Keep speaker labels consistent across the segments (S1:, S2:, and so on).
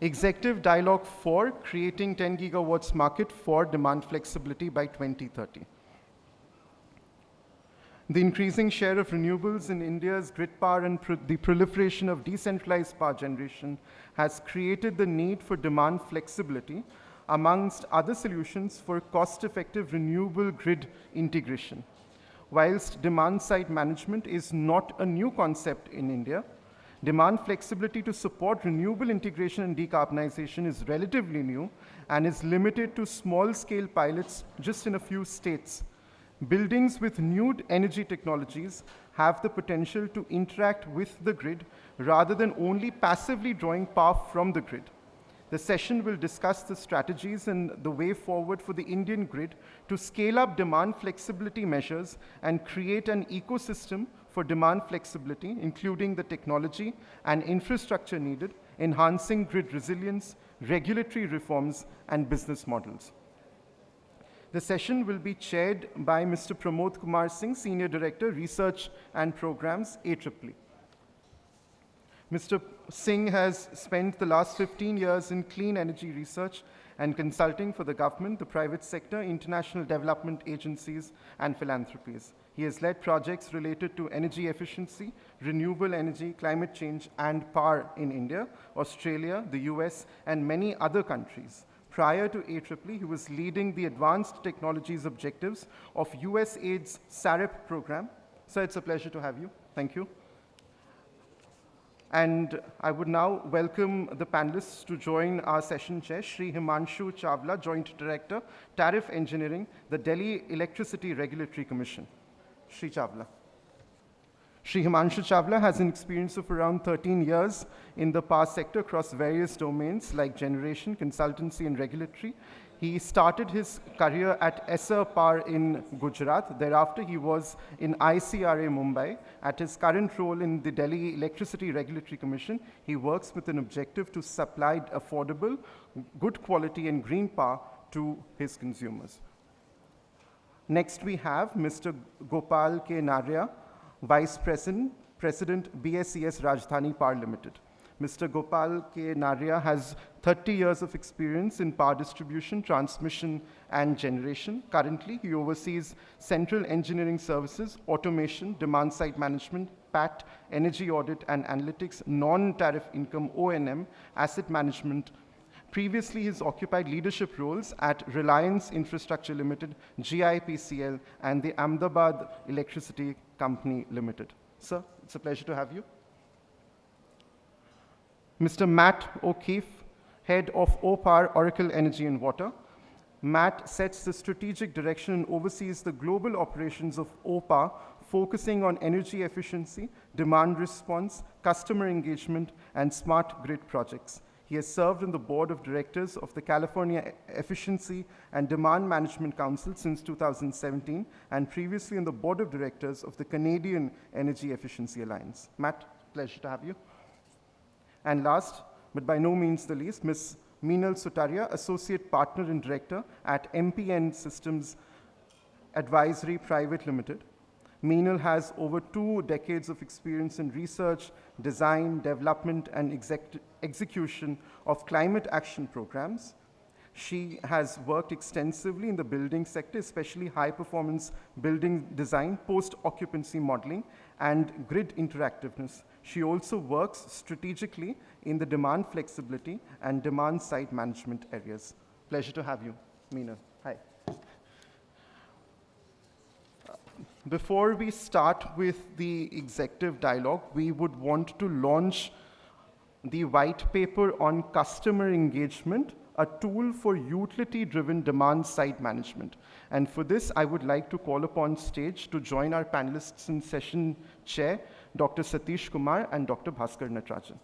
S1: Executive Dialogue 4, Creating 10 Gigawatts Market for Demand Flexibility by 2030. The increasing share of renewables in India's grid power and the proliferation of decentralized power generation has created the need for demand flexibility, amongst other solutions for cost-effective renewable grid integration. Whilst demand-side management is not a new concept in India, demand flexibility to support renewable integration and decarbonization is relatively new and is limited to small-scale pilots just in a few states. Buildings with new energy technologies have the potential to interact with the grid rather than only passively drawing power from the grid. The session will discuss the strategies and the way forward for the Indian grid to scale up demand flexibility measures and create an ecosystem for demand flexibility, including the technology and infrastructure needed, enhancing grid resilience, regulatory reforms, and business models. The session will be chaired by Mr. Pramod Kumar Singh, Senior Director, Research and Programs, AEEE. Mr. Singh has spent the last 15 years in clean energy research and consulting for the government, the private sector, international development agencies, and philanthropies. He has led projects related to energy efficiency, renewable energy, climate change, and power in India, Australia, the US, and many other countries. Prior to AEEE, he was leading the advanced technologies objectives of USAID's SAREP program. Sir, it's a pleasure to have you. Thank you. And I would now welcome the panelists to join our session chair, Shri Himanshu Chawla, Joint Director, Tariff Engineering, the Delhi Electricity Regulatory Commission. Shri Chawla. Shri Himanshu Chawla has an experience of around 13 years in the power sector across various domains like generation, consultancy, and regulatory. He started his career at Essar Power in Gujarat. Thereafter, he was in ICRA Mumbai. At his current role in the Delhi Electricity Regulatory Commission, he works with an objective to supply affordable, good quality, and green power to his consumers. Next, we have Mr. Gopal K. Narya, Vice President, BSES Rajdhani Power Limited. Mr. Gopal K. Narya has 30 years of experience in power distribution, transmission, and generation. Currently, he oversees central engineering services, automation, demand-side management, PAT, energy audit and analytics, non-tariff income, O&M, asset management. Previously, he's occupied leadership roles at Reliance Infrastructure Limited, GIPCL, and the Ahmedabad Electricity Company Limited. Sir, it's a pleasure to have you. Mr. Matt O'Keefe, Head of OPower, Oracle Energy and Water. Matt sets the strategic direction and oversees the global operations of OPower, focusing on energy efficiency, demand response, customer engagement, and smart grid projects. He has served on the board of directors of the California Efficiency and Demand Management Council since 2017, and previously on the board of directors of the Canadian Energy Efficiency Alliance. Matt, pleasure to have you. And last, but by no means the least, Ms. Meenal Sutaria, Associate Partner and Director at MPN Systems Advisory Private Limited. Meenal has over 2 decades of experience in research, design, development, and execution of climate action programs. She has worked extensively in the building sector, especially high-performance building design, post-occupancy modeling, and grid interactiveness. She also works strategically in the demand flexibility and demand-side management areas. Pleasure to have you, Meenal. Hi. Before we start with the executive dialogue, we would want to launch the white paper on customer engagement, a tool for utility-driven demand-side management. And for this, I would like to call upon stage to join our panelists in session chair, Dr. Satish Kumar and Dr. Bhaskar Natarajan.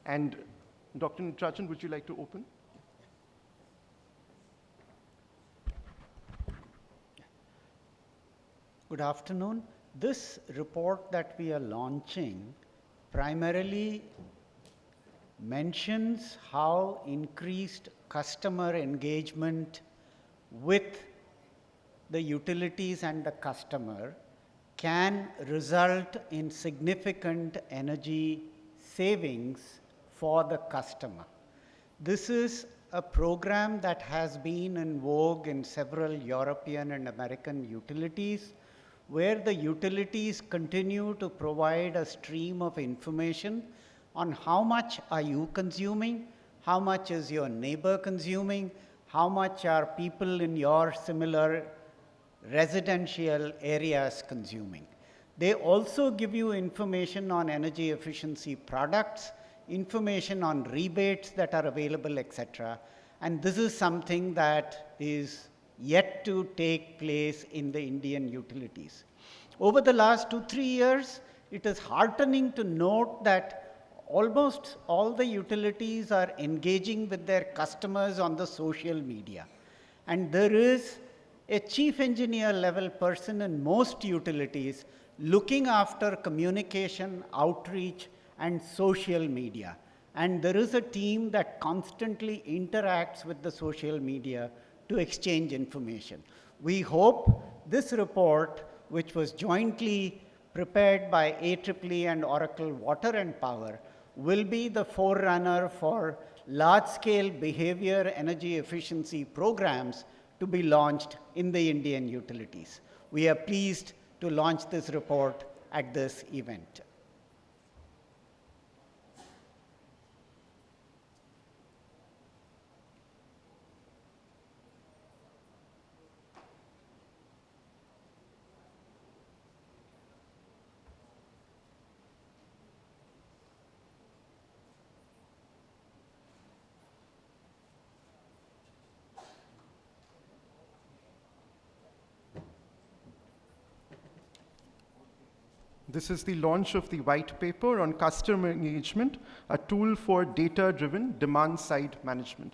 S1: And Dr. Natarajan, would you like to open?
S2: Good afternoon. This report that we are launching primarily mentions how increased customer engagement with the utilities and the customer can result in significant energy savings for the customer. This is a program that has been in vogue in several European and American utilities, where the utilities continue to provide a stream of information on how much are you consuming, how much is your neighbor consuming, how much are people in your similar residential areas consuming. They also give you information on energy efficiency products, information on rebates that are available, etc. And this is something that is yet to take place in the Indian utilities. Over the last 2-3 years, it is heartening to note that almost all the utilities are engaging with their customers on the social media. And there is a chief engineer level person in most utilities looking after communication, outreach, and social media. And there is a team that constantly interacts with the social media to exchange information. We hope this report, which was jointly prepared by AEEE and Oracle Water and Power, will be the forerunner for large-scale behavior energy efficiency programs to be launched in the Indian utilities. We are pleased to launch this report at this event.
S1: This is the launch of the white paper on customer engagement, a tool for data-driven demand-side management.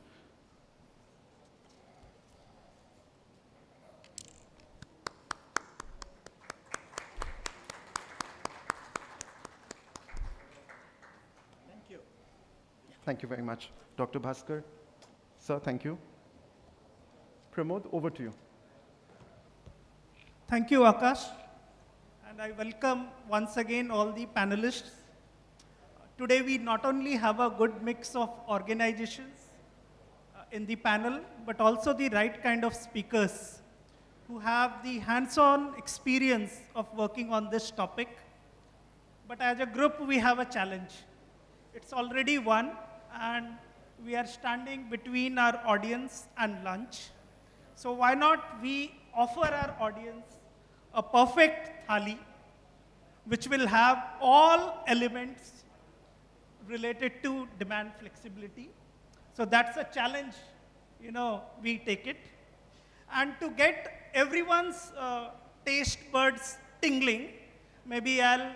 S2: Thank you.
S1: Thank you very much. Dr. Bhaskar. Sir, thank you. Pramod, over to you.
S3: Thank you, Akash. And I welcome once again all the panelists. Today we not only have a good mix of organizations in the panel, but also the right kind of speakers who have the hands-on experience of working on this topic. But as a group, we have a challenge. It's already 1, and we are standing between our audience and lunch. So why not we offer our audience a perfect thali, which will have all elements related to demand flexibility. So that's a challenge, we take it. And to get everyone's taste buds tingling, maybe I'll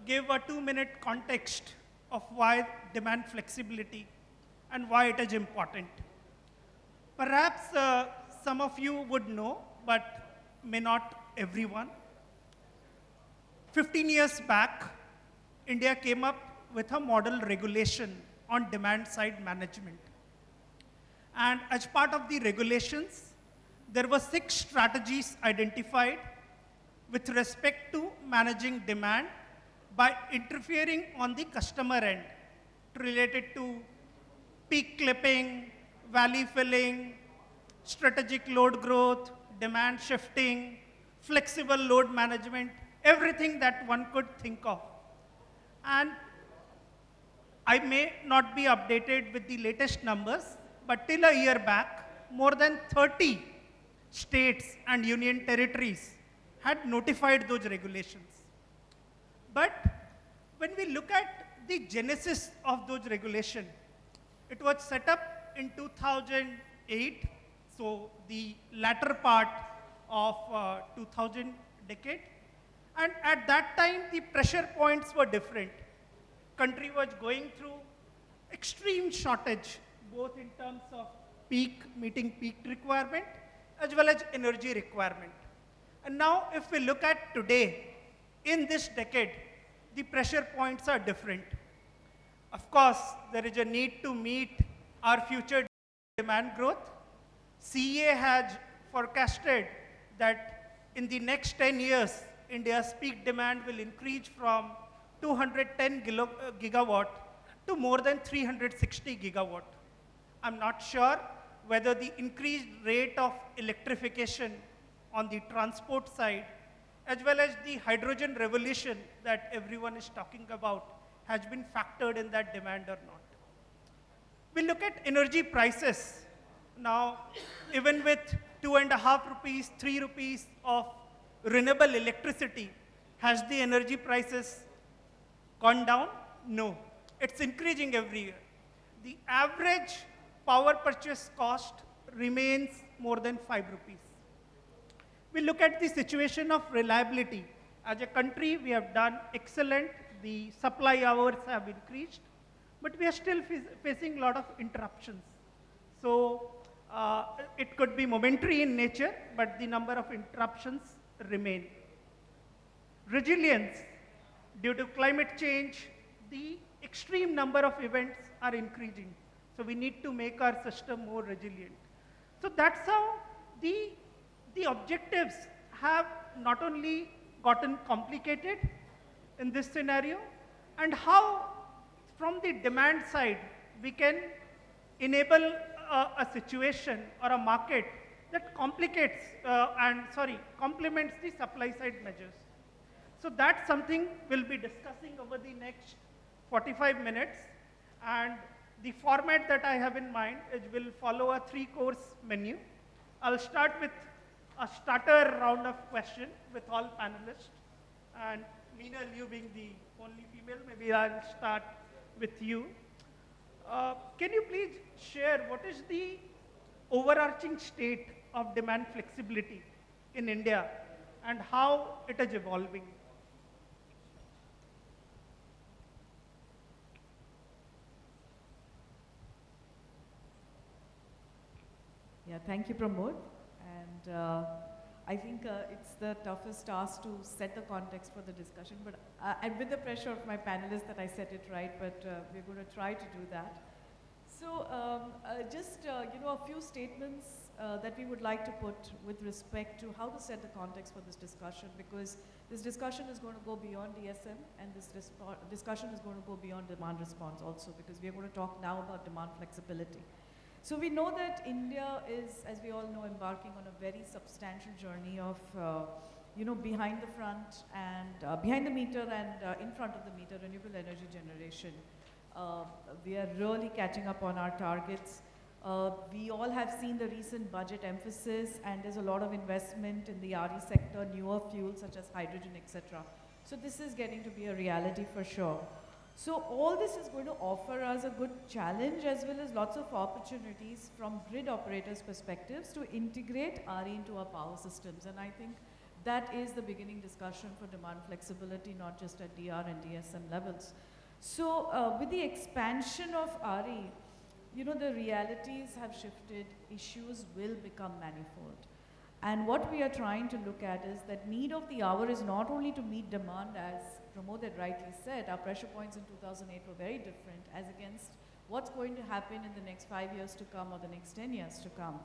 S3: give a 2-minute context of why demand flexibility and why it is important. Perhaps some of you would know, but may not everyone. 15 years back, India came up with a model regulation on demand-side management. And as part of the regulations, there were 6 strategies identified with respect to managing demand by interfering on the customer end, related to peak clipping, valley filling, strategic load growth, demand shifting, flexible load management, everything that one could think of. And I may not be updated with the latest numbers, but till a year back, more than 30 states and union territories had notified those regulations. But when we look at the genesis of those regulations, it was set up in 2008, so the latter part of 2000 decade. And at that time, the pressure points were different. Country was going through extreme shortage, both in terms of meeting peak requirement, as well as energy requirement. And now, if we look at today, in this decade, the pressure points are different. Of course, there is a need to meet our future demand growth. CEA has forecasted that in the next 10 years, India's peak demand will increase from 210 gigawatt to more than 360 gigawatt. I'm not sure whether the increased rate of electrification on the transport side, as well as the hydrogen revolution that everyone is talking about, has been factored in that demand or not. We look at energy prices. Now, even with 2.5 rupees, 3 rupees of renewable electricity, has the energy prices gone down? No. It's increasing every year. The average power purchase cost remains more than 5 rupees. We look at the situation of reliability. As a country, we have done excellent. The supply hours have increased, but we are still facing a lot of interruptions. So it could be momentary in nature, but the number of interruptions remain. Resilience. Due to climate change, the extreme number of events are increasing. So we need to make our system more resilient. So that's how the objectives have not only gotten complicated in this scenario, and how from the demand side we can enable a situation or a market that complements the supply side measures. So that's something we'll be discussing over the next 45 minutes. And the format that I have in mind is we'll follow a 3-course menu. I'll start with a starter round of questions with all panelists. And Meena, you being the only female, maybe I'll start with you. Can you please share what is the overarching state of demand flexibility in India and how it is evolving?
S4: Yeah, thank you, Pramod. And I think it's the toughest task to set the context for the discussion, but I'm with the pressure of my panelists that I set it right, but we're going to try to do that. So a few statements that we would like to put with respect to how to set the context for this discussion, because this discussion is going to go beyond DSM, and this discussion is going to go beyond demand response also, because we are going to talk now about demand flexibility. So we know that India is, as we all know, embarking on a very substantial journey of, behind the front and behind the meter and in front of the meter renewable energy generation. We are really catching up on our targets. We all have seen the recent budget emphasis, and there's a lot of investment in the RE sector, newer fuels such as hydrogen, etc. So this is getting to be a reality for sure. So all this is going to offer us a good challenge as well as lots of opportunities from grid operators' perspectives to integrate RE into our power systems. And I think that is the beginning discussion for demand flexibility, not just at DR and DSM levels. So with the expansion of RE, the realities have shifted, issues will become manifold. And what we are trying to look at is that need of the hour is not only to meet demand, as Pramod had rightly said, our pressure points in 2008 were very different as against what's going to happen in the next 5 years to come or the next 10 years to come.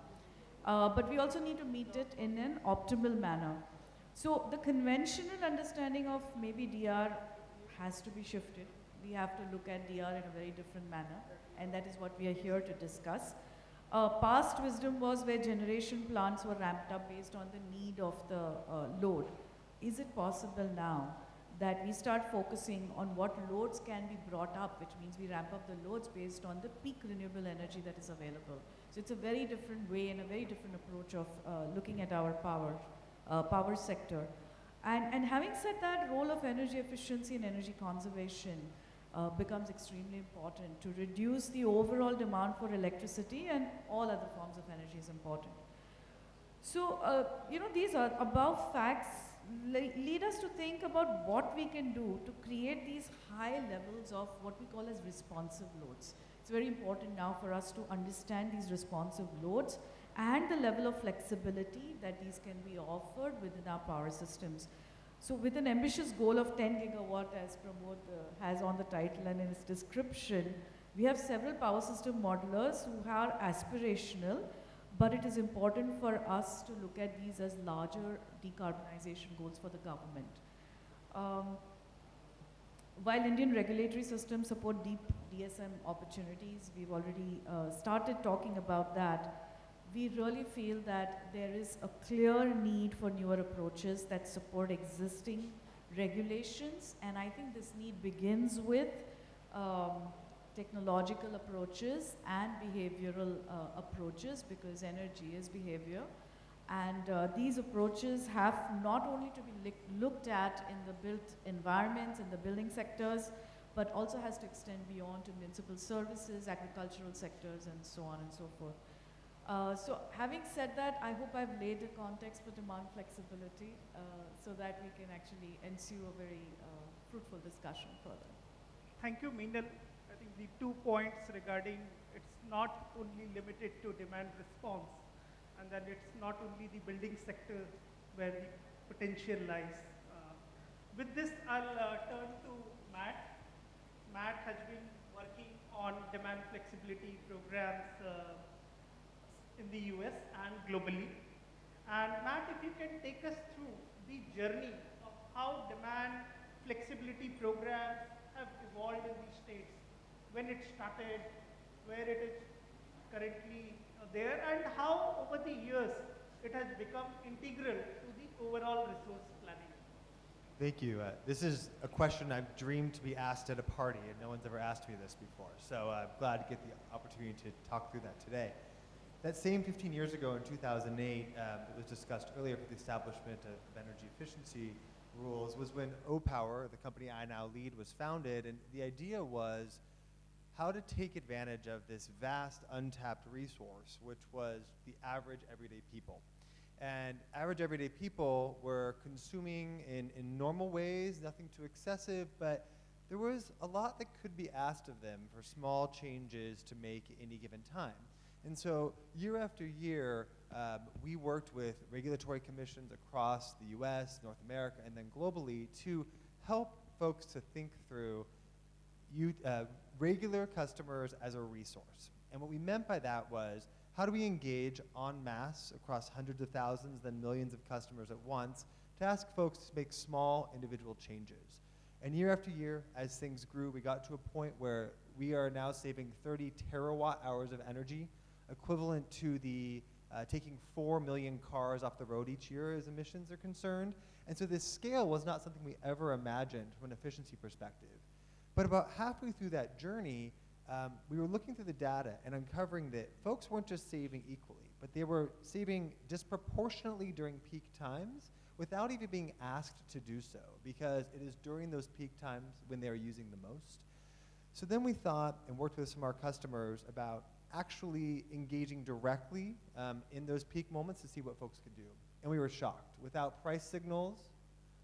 S4: But we also need to meet it in an optimal manner. So the conventional understanding of maybe DR has to be shifted. We have to look at DR in a very different manner, and that is what we are here to discuss. Past wisdom was where generation plants were ramped up based on the need of the load. Is it possible now that we start focusing on what loads can be brought up, which means we ramp up the loads based on the peak renewable energy that is available? So it's a very different way and a very different approach of looking at our power sector. And having said that, role of energy efficiency and energy conservation becomes extremely important to reduce the overall demand for electricity, and all other forms of energy is important. So, these are above facts lead us to think about what we can do to create these high levels of what we call as responsive loads. It's very important now for us to understand these responsive loads and the level of flexibility that these can be offered within our power systems. So with an ambitious goal of 10 gigawatt, as Pramod has on the title and in its description, we have several power system modelers who are aspirational, but it is important for us to look at these as larger decarbonization goals for the government. While Indian regulatory systems support deep DSM opportunities, we've already started talking about that. We really feel that there is a clear need for newer approaches that support existing regulations, and I think this need begins with technological approaches and behavioral approaches, because energy is behavior. And these approaches have not only to be looked at in the built environments, in the building sectors, but also has to extend beyond to municipal services, agricultural sectors, and so on and so forth. So having said that, I hope I've laid a context for demand flexibility so that we can actually ensue a very fruitful discussion further.
S3: Thank you, Meenal. I think the 2 points regarding it's not only limited to demand response, and then it's not only the building sector where the potential lies. With this, I'll turn to Matt. Matt has been working on demand flexibility programs in the US and globally. And Matt, if you can take us through the journey of how demand flexibility programs have evolved in the States, when it started, where it is currently there, and how over the years it has become integral to the overall resource planning.
S5: Thank you. This is a question I've dreamed to be asked at a party, and no one's ever asked me this before. So I'm glad to get the opportunity to talk through that today. That same 15 years ago in 2008, that was discussed earlier for the establishment of energy efficiency rules, was when O-Power, the company I now lead, was founded. And the idea was how to take advantage of this vast untapped resource, which was the average everyday people. And average everyday people were consuming in normal ways, nothing too excessive, but there was a lot that could be asked of them for small changes to make at any given time. And so year after year, we worked with regulatory commissions across the US, North America, and then globally to help folks to think through regular customers as a resource. And what we meant by that was, how do we engage en masse across hundreds of thousands, then millions of customers at once, to ask folks to make small individual changes? And year after year, as things grew, we got to a point where we are now saving 30 terawatt hours of energy, equivalent to the taking 4 million cars off the road each year as emissions are concerned. And so this scale was not something we ever imagined from an efficiency perspective. But about halfway through that journey, we were looking through the data and uncovering that folks weren't just saving equally, but they were saving disproportionately during peak times without even being asked to do so, because it is during those peak times when they are using the most. So then we thought and worked with some of our customers about actually engaging directly in those peak moments to see what folks could do. And we were shocked. Without price signals,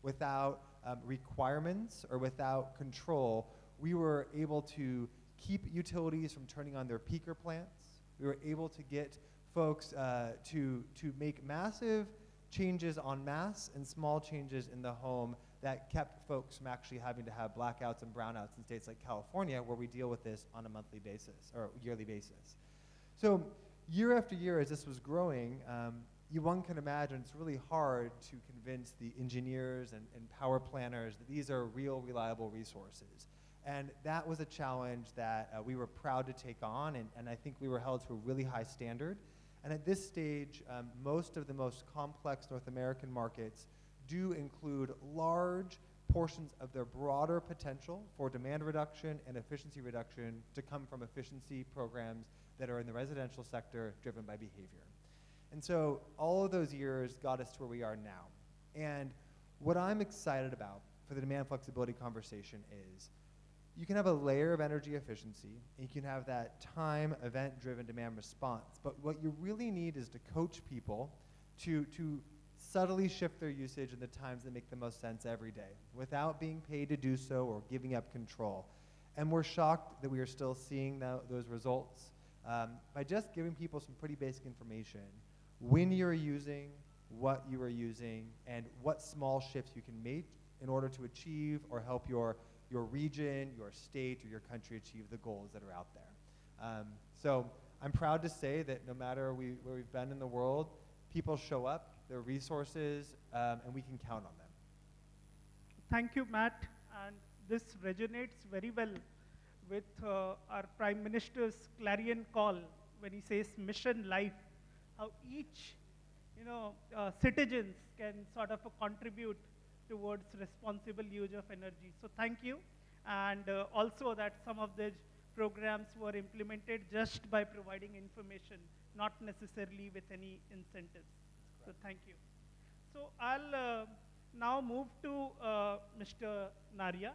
S5: without requirements, or without control, we were able to keep utilities from turning on their peaker plants. We were able to get folks to make massive changes en masse and small changes in the home that kept folks from actually having to have blackouts and brownouts in states like California, where we deal with this on a monthly basis or yearly basis. So year after year, as this was growing, one can imagine it's really hard to convince the engineers and power planners that these are real, reliable resources. And that was a challenge that we were proud to take on, and I think we were held to a really high standard. And at this stage, most of the most complex North American markets do include large portions of their broader potential for demand reduction and efficiency reduction to come from efficiency programs that are in the residential sector driven by behavior. And so all of those years got us to where we are now. And what I'm excited about for the demand flexibility conversation is you can have a layer of energy efficiency, and you can have that time event-driven demand response. But what you really need is to coach people to subtly shift their usage in the times that make the most sense every day without being paid to do so or giving up control. And we're shocked that we are still seeing those results by just giving people some pretty basic information. When you're using, what you are using, and what small shifts you can make in order to achieve or help your region, your state, or your country achieve the goals that are out there. So I'm proud to say that no matter where we've been in the world, people show up, there are resources, and we can count on them.
S3: Thank you, Matt. And this resonates very well with our Prime Minister's clarion call when he says mission life, how each citizens can sort of contribute towards responsible use of energy. So thank you. And also that some of the programs were implemented just by providing information, not necessarily with any incentives. So thank you. So I'll now move to Mr. Naria.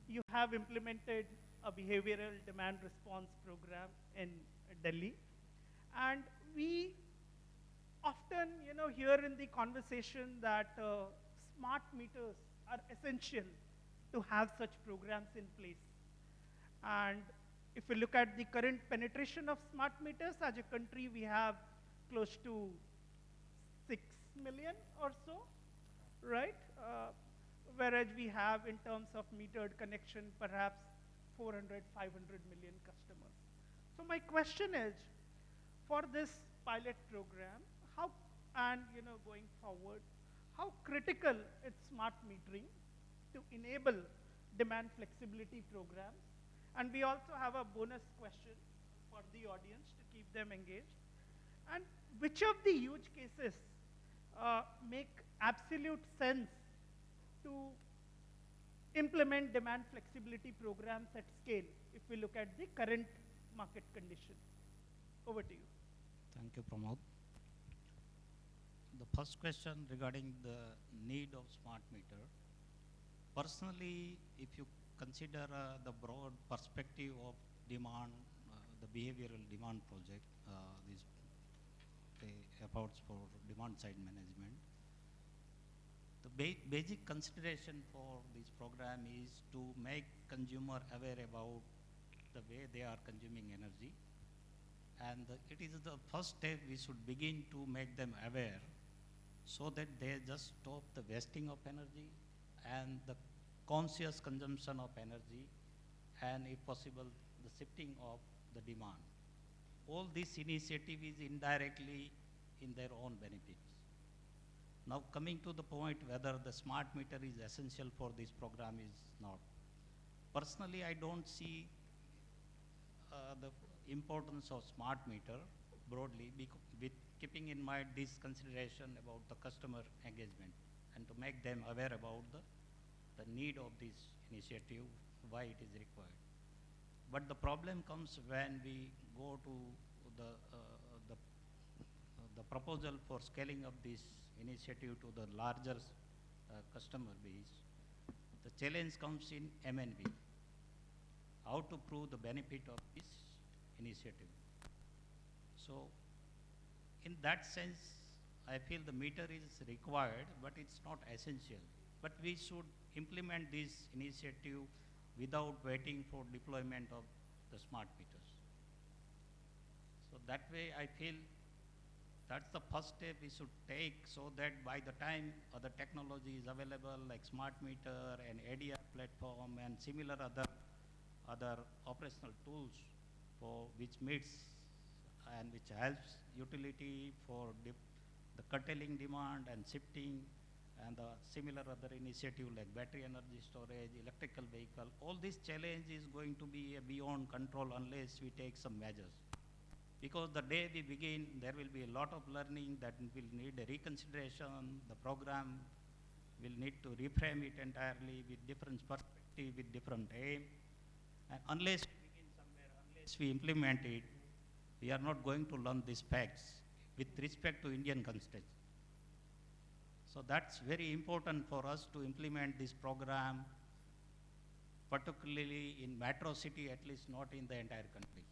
S3: You have implemented a behavioral demand response program in Delhi. And we often, hear in the conversation that smart meters are essential to have such programs in place. And if we look at the current penetration of smart meters, as a country, we have close to 6 million or so, right? Whereas we have, in terms of metered connection, perhaps 400, 500 million customers. So my question is, for this pilot program, how, and going forward, how critical is smart metering to enable demand flexibility programs? And we also have a bonus question for the audience to keep them engaged. And which of the use cases make absolute sense to implement demand flexibility programs at scale if we look at the current market conditions? Over to you.
S6: Thank you, Pramod. The first question regarding the need of smart meter. Personally, if you consider the broad perspective of demand, the behavioral demand project, these efforts for demand side management, the basic consideration for this program is to make consumer aware about the way they are consuming energy. And it is the first step we should begin to make them aware so that they just stop the wasting of energy and the conscious consumption of energy, and if possible, the shifting of the demand. All this initiative is indirectly in their own benefits. Now coming to the point whether the smart meter is essential for this program is not. Personally, I don't see the importance of smart meter broadly with keeping in mind this consideration about the customer engagement and to make them aware about the need of this initiative, why it is required. But the problem comes when we go to the proposal for scaling up this initiative to the larger customer base. The challenge comes in M&B. How to prove the benefit of this initiative. So in that sense, I feel the meter is required, but it's not essential. But we should implement this initiative without waiting for deployment of the smart meters. So that way I feel that's the first step we should take so that by the time other technology is available like smart meter and ADR platform and similar other operational tools for which meets and which helps utility for the curtailing demand and shifting and the similar other initiative like battery energy storage, electrical vehicle, all this challenge is going to be beyond control unless we take some measures. Because the day we begin, there will be a lot of learning that will need a reconsideration. The program will need to reframe it entirely with different perspective, with different aim. And unless we begin somewhere, unless we implement it, we are not going to learn these facts with respect to Indian context. So that's very important for us to implement this program, particularly in metro city, at least not in the entire country.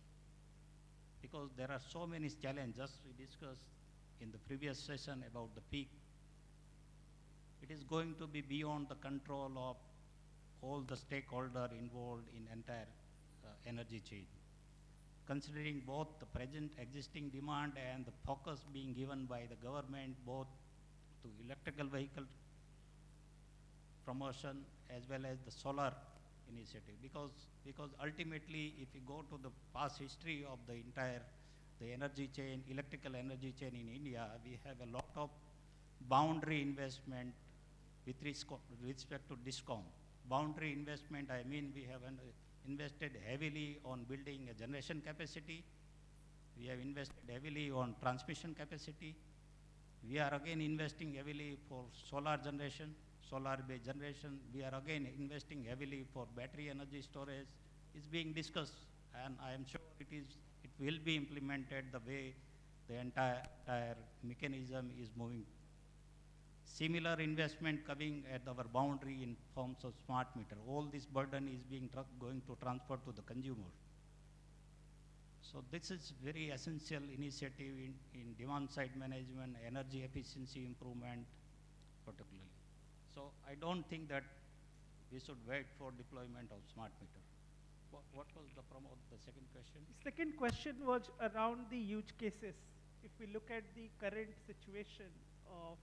S6: Because there are so many challenges we discussed in the previous session about the peak. It is going to be beyond the control of all the stakeholders involved in entire energy chain. Considering both the present existing demand and the focus being given by the government both to electrical vehicle promotion as well as the solar initiative because ultimately, if you go to the past history of the energy chain, electrical energy chain in India, we have a lot of boundary investment with respect to DISCOM. Boundary investment, I mean, we have invested heavily on building a generation capacity. We have invested heavily on transmission capacity. We are again investing heavily for solar generation, solar-based generation. We are again investing heavily for battery energy storage. It's being discussed, and I am sure it will be implemented the way the entire mechanism is moving. Similar investment coming at our boundary in forms of smart meter. All this burden is being going to transfer to the consumer. So this is very essential initiative in demand side management, energy efficiency improvement particularly. So I don't think that we should wait for deployment of smart meter. What was the second question?
S3: The second question was around the use cases. If we look at the current situation of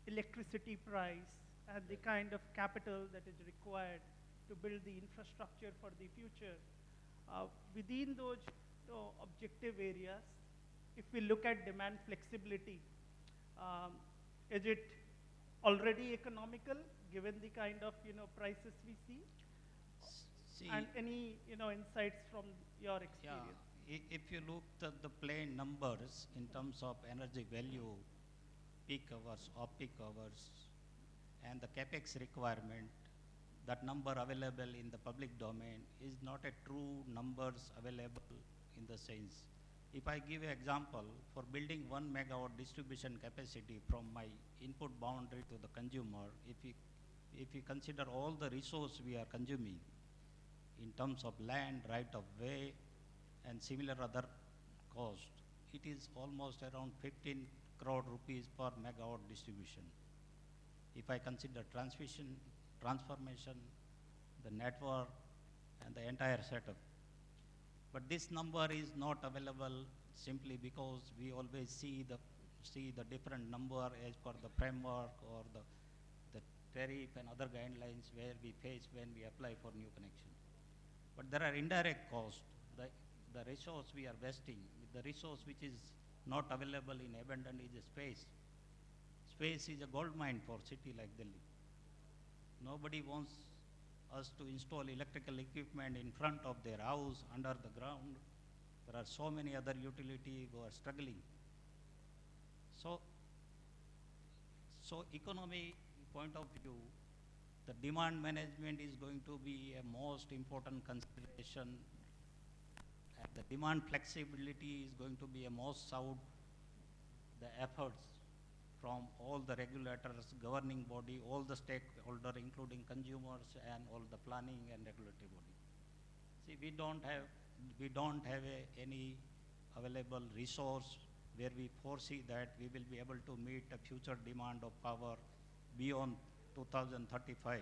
S3: electricity price and the kind of capital that is required to build the infrastructure for the future, within those objective areas, if we look at demand flexibility, is it already economical given the kind of prices we see? And any insights from your experience?
S6: Yeah, if you look at the plain numbers in terms of energy value, peak hours, off-peak hours, and the capex requirement, that number available in the public domain is not a true numbers available in the sense. If I give an example, for building 1 megawatt distribution capacity from my input boundary to the consumer, if you consider all the resource we are consuming in terms of land, right of way, and similar other cost, it is almost around 15 crore rupees per megawatt distribution. If I consider transmission, transformation, the network, and the entire setup. But this number is not available simply because we always see the different number as per the framework or the tariff and other guidelines where we face when we apply for new connection. But there are indirect costs, the resource we are wasting, the resource which is not available in abundance is a space. Space is a gold mine for city like Delhi. Nobody wants us to install electrical equipment in front of their house, under the ground. There are so many other utilities who are struggling. So economy point of view, the demand management is going to be a most important consideration. And the demand flexibility is going to be a most sought the efforts from all the regulators, governing body, all the stakeholders, including consumers and all the planning and regulatory body. See, we don't have any available resource where we foresee that we will be able to meet a future demand of power beyond 2035.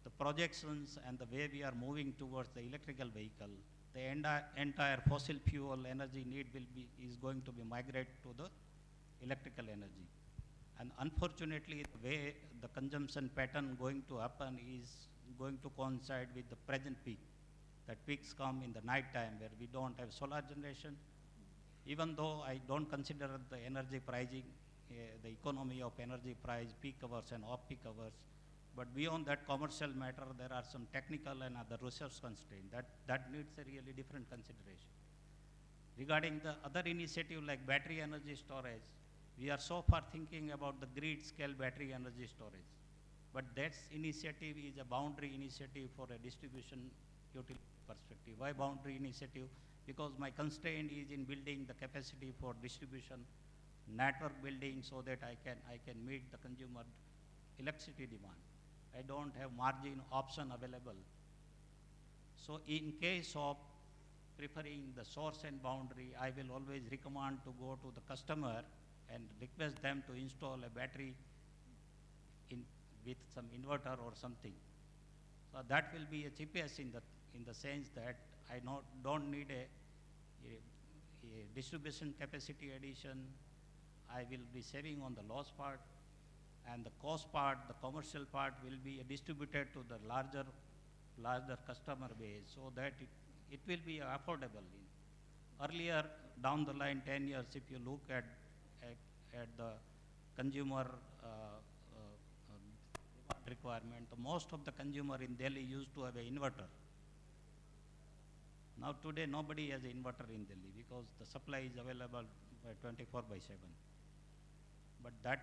S6: The projections and the way we are moving towards the electrical vehicle, the entire fossil fuel energy need is going to be migrate to the electrical energy. And unfortunately, the way the consumption pattern going to happen is going to coincide with the present peak. That peaks come in the night time where we don't have solar generation. Even though I don't consider the energy pricing, the economy of energy price, peak hours and off-peak hours, but beyond that commercial matter, there are some technical and other resource constraints. That needs a really different consideration. Regarding the other initiative like battery energy storage, we are so far thinking about the grid scale battery energy storage. But that initiative is a boundary initiative for a distribution utility perspective. Why boundary initiative? Because my constraint is in building the capacity for distribution, network building so that I can meet the consumer electricity demand. I don't have margin option available. So in case of preferring the source and boundary, I will always recommend to go to the customer and request them to install a battery with some inverter or something. So that will be a cheapest in the sense that I don't need a distribution capacity addition. I will be saving on the loss part. and the cost part, the commercial part will be distributed to the larger customer base so that it will be affordable. Earlier, down the line, 10 years, if you look at the consumer requirement, most of the consumer in Delhi used to have an inverter. Now today nobody has an inverter in Delhi because the supply is available by 24/7. But that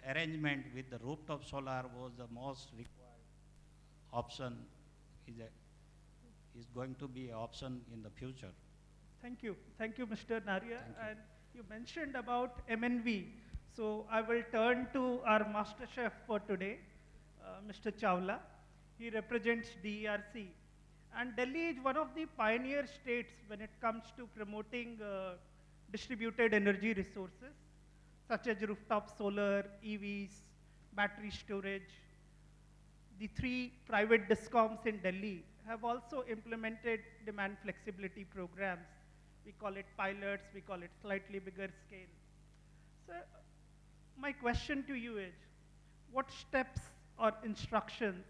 S6: arrangement with the rooftop solar was the most required option, is going to be an option in the future.
S3: Thank you, Mr. Naria. And you mentioned about MNV. So I will turn to our master chef for today, Mr. Chawla. He represents DERC. And Delhi is one of the pioneer states when it comes to promoting distributed energy resources, such as rooftop solar, EVs, battery storage. The 3 private DISCOMs in Delhi have also implemented demand flexibility programs. We call it pilots, we call it slightly bigger scale. So my question to you is, what steps or instructions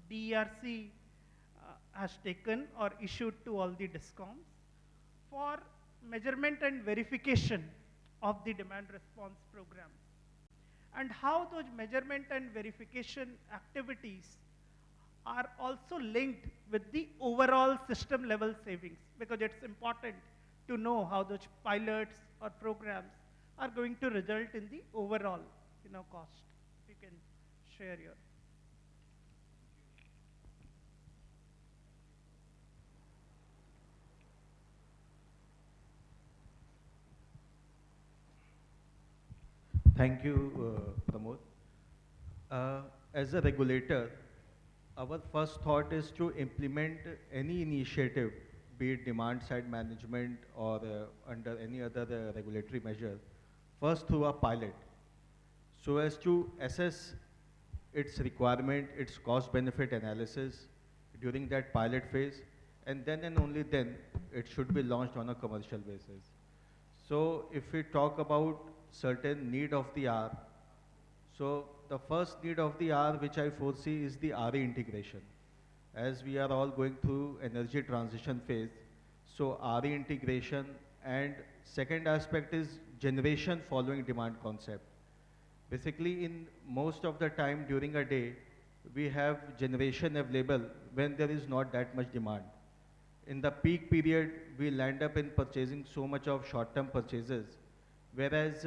S3: DERC has taken or issued to all the DISCOMs for measurement and verification of the demand response programs, and how those measurement and verification activities are also linked with the overall system level savings, because it's important to know how those pilots or programs are going to result in the overall cost. If you can share your.
S7: Thank you, Pramod. As a regulator, our first thought is to implement any initiative, be it demand side management or under any other regulatory measure, first through a pilot, so as to assess its requirement, its cost benefit analysis during that pilot phase, and then and only then it should be launched on a commercial basis. So if we talk about certain need of the hour, so the first need of the hour which I foresee is the RE integration. As we are all going through energy transition phase, so RE integration, and second aspect is generation following demand concept. Basically, in most of the time during a day, we have generation available when there is not that much demand. In the peak period, we land up in purchasing so much of short-term purchases, whereas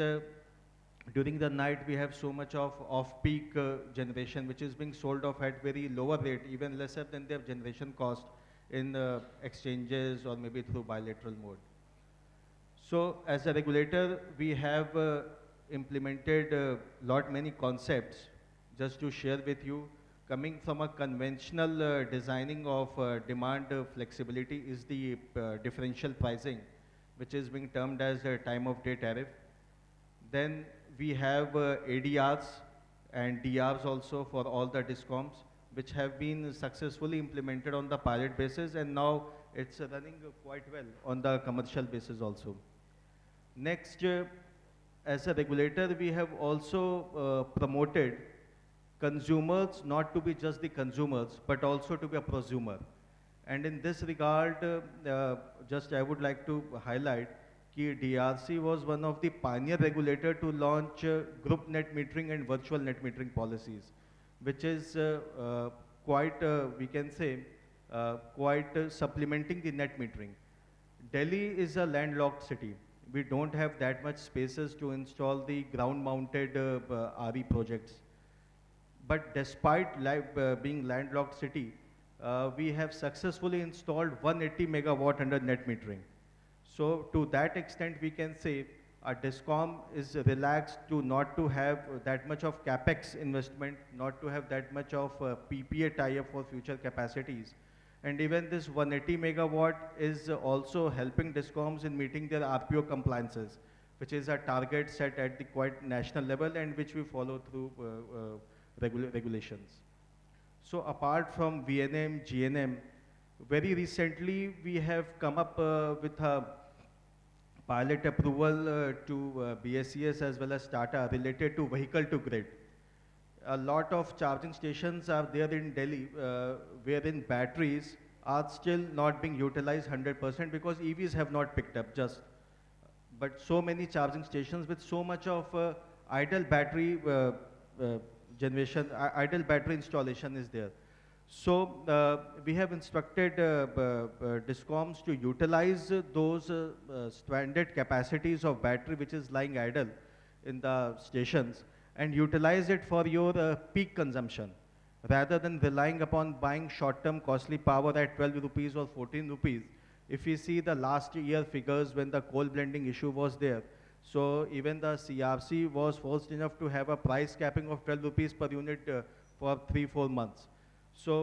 S7: during the night we have so much of off-peak generation which is being sold off at very lower rate, even lesser than their generation cost in exchanges or maybe through bilateral mode. So as a regulator, we have implemented many concepts. Just to share with you, coming from a conventional designing of demand flexibility is the differential pricing, which is being termed as a time of day tariff. Then we have ADRs and DRs also for all the DISCOMs, which have been successfully implemented on the pilot basis, and now it's running quite well on the commercial basis also. Next, as a regulator, we have also promoted consumers not to be just the consumers, but also to be a prosumer. And in this regard, just I would like to highlight that DRC was one of the pioneer regulator to launch group net metering and virtual net metering policies, which is quite, we can say, quite supplementing the net metering. Delhi is a landlocked city. We don't have that much spaces to install the ground-mounted RE projects. But despite being landlocked city, we have successfully installed 180 megawatt under net metering. So to that extent, we can say a DISCOM is relaxed to not to have that much of capex investment, not to have that much of PPA tie-up for future capacities. And even this 180 megawatt is also helping DISCOMs in meeting their RPO compliances, which is a target set at the quite national level and which we follow through regulations. So apart from VNM, GNM, very recently we have come up with a pilot approval to BSES as well as Tata related to vehicle to grid. A lot of charging stations are there in Delhi wherein batteries are still not being utilized 100% because EVs have not picked up just. But so many charging stations with so much of idle battery idle battery installation is there. So we have instructed DISCOMs to utilize those stranded capacities of battery which is lying idle in the stations and utilize it for your peak consumption rather than relying upon buying short-term costly power at 12 rupees or 14 rupees. If we see the last year figures when the coal blending issue was there, so even the CRC was forced enough to have a price capping of 12 rupees per unit for 3-4 months. So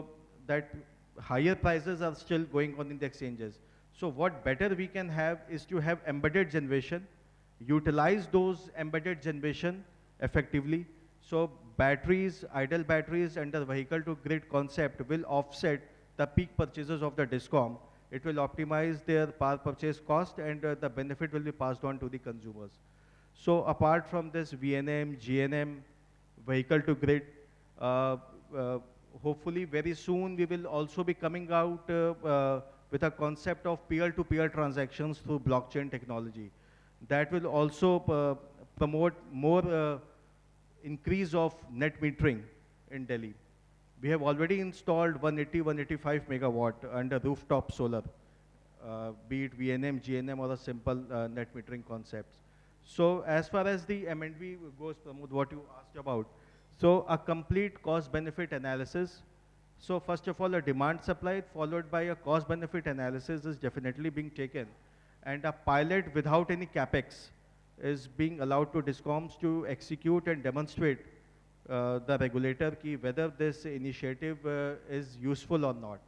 S7: that higher prices are still going on in the exchanges. So what better we can have is to have embedded generation, utilize those embedded generation effectively. So batteries, idle batteries and the vehicle to grid concept will offset the peak purchases of the DISCOM. It will optimize their power purchase cost and the benefit will be passed on to the consumers. So apart from this VNM, GNM, vehicle to grid, hopefully very soon we will also be coming out with a concept of peer-to-peer transactions through blockchain technology. That will also promote more increase of net metering in Delhi. We have already installed 180, 185 megawatt under rooftop solar, be it VNM, GNM or a simple net metering concepts. So as far as the M&V goes, Pramod, what you asked about, so a complete cost benefit analysis. So first of all, a demand supply followed by a cost benefit analysis is definitely being taken. And a pilot without any capex is being allowed to DISCOMs to execute and demonstrate the regulator ki whether this initiative is useful or not.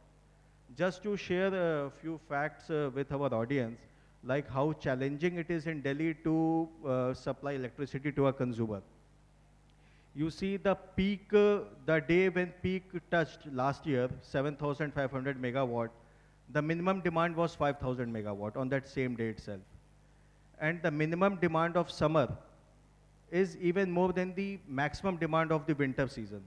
S7: Just to share a few facts with our audience, like how challenging it is in Delhi to supply electricity to a consumer. You see the peak, the day when peak touched last year, 7,500 megawatt, the minimum demand was 5,000 megawatt on that same day itself. And the minimum demand of summer is even more than the maximum demand of the winter season.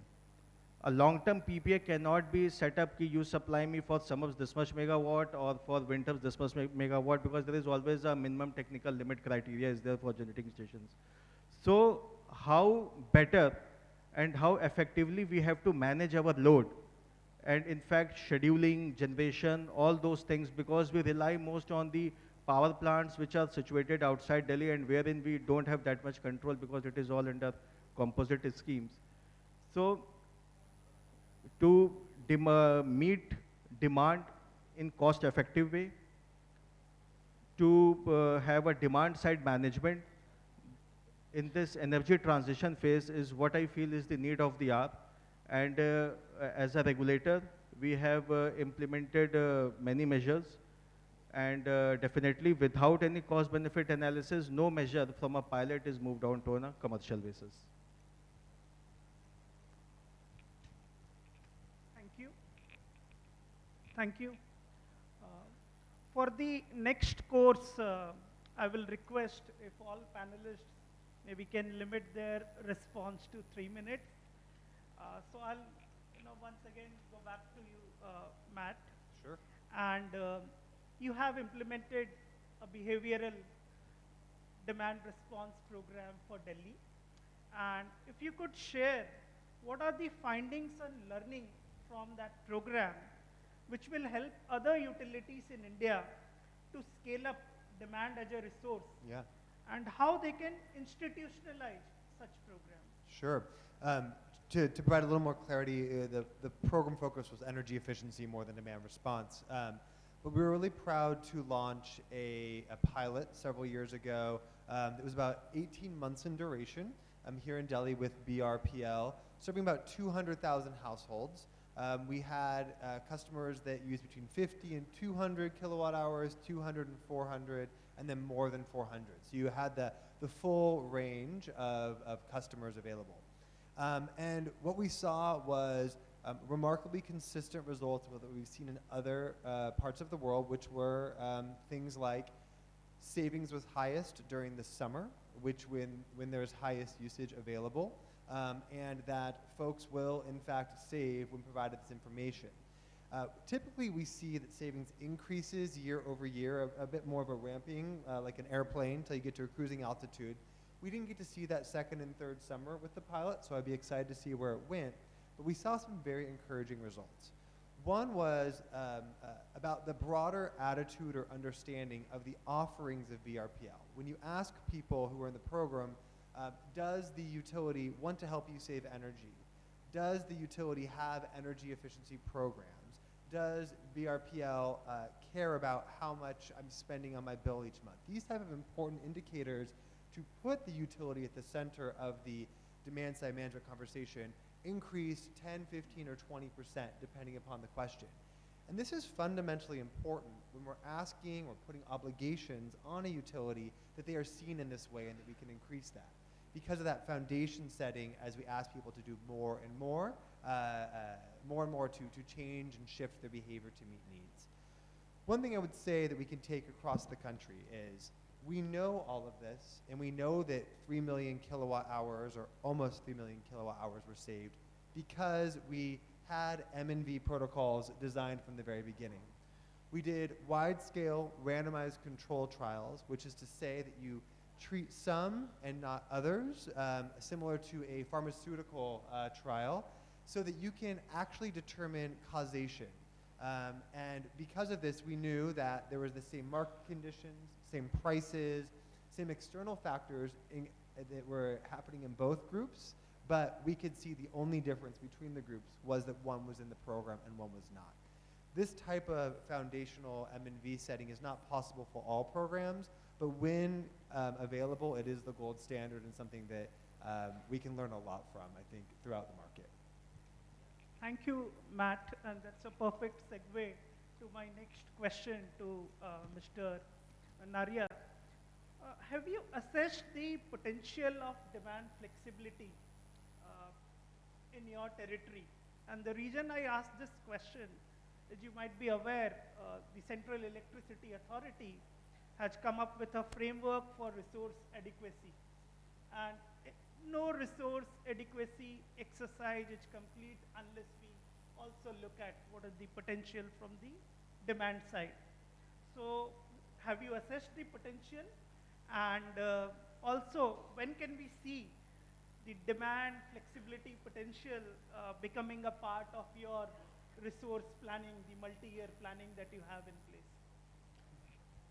S7: A long-term PPA cannot be set up ki you supply me for summers this much megawatt or for winters this much megawatt because there is always a minimum technical limit criteria is there for generating stations. So how better and how effectively we have to manage our load and in fact scheduling, generation, all those things because we rely most on the power plants which are situated outside Delhi and wherein we don't have that much control because it is all under composite schemes. So to meet demand in cost effective way, to have a demand side management in this energy transition phase is what I feel is the need of the hour. And as a regulator, we have implemented many measures. And definitely without any cost benefit analysis, no measure from a pilot is moved on to a commercial basis.
S3: Thank you. Thank you. For the next course, I will request if all panelists maybe can limit their response to 3 minutes. So I'll, once again go back to you, Matt.
S5: Sure.
S3: And you have implemented a behavioral demand response program for Delhi. And if you could share, what are the findings and learning from that program which will help other utilities in India to scale up demand as a resource?
S5: Yeah.
S3: And how they can institutionalize such programs?
S5: Sure. To provide a little more clarity, the program focus was energy efficiency more than demand response. But we were really proud to launch a pilot several years ago. It was about 18 months in duration here in Delhi with BRPL, serving about 200,000 households. We had customers that used between 50 and 200 kilowatt hours, 200 and 400, and then more than 400. So you had the full range of customers available. And what we saw was remarkably consistent results with what we've seen in other parts of the world, which were things like Savings was highest during the summer, which when there's highest usage available, and that folks will in fact save when provided this information. Typically, we see that savings increases year over year, a bit more of a ramping, like an airplane, until you get to a cruising altitude. We didn't get to see that second and third summer with the pilot, so I'd be excited to see where it went. But we saw some very encouraging results. One was about the broader attitude or understanding of the offerings of VRPL. When you ask people who are in the program, does the utility want to help you save energy? Does the utility have energy efficiency programs? Does VRPL care about how much I'm spending on my bill each month? These type of important indicators to put the utility at the center of the demand side management conversation increase 10, 15, or 20% depending upon the question. And this is fundamentally important when we're asking or putting obligations on a utility that they are seen in this way and that we can increase that. Because of that foundation setting, as we ask people to do more and more to change and shift their behavior to meet needs. One thing I would say that we can take across the country is we know all of this, and we know that 3 million kilowatt hours, or almost 3 million kilowatt hours, were saved because we had M&V protocols designed from the very beginning. We did wide-scale randomized control trials, which is to say that you treat some and not others, similar to a pharmaceutical trial, so that you can actually determine causation. And because of this, we knew that there was the same market conditions, same prices, same external factors that were happening in both groups, but we could see the only difference between the groups was that one was in the program and one was not. This type of foundational M&V setting is not possible for all programs, but when available, it is the gold standard and something that we can learn a lot from, I think, throughout the market.
S3: Thank you, Matt, and that's a perfect segue to my next question to Mr. Naria. Have you assessed the potential of demand flexibility in your territory? And the reason I ask this question is you might be aware the Central Electricity Authority has come up with a framework for resource adequacy. And no resource adequacy exercise is complete unless we also look at what is the potential from the demand side. So have you assessed the potential? And also, when can we see the demand flexibility potential becoming a part of your resource planning, the multi-year planning that you have in place?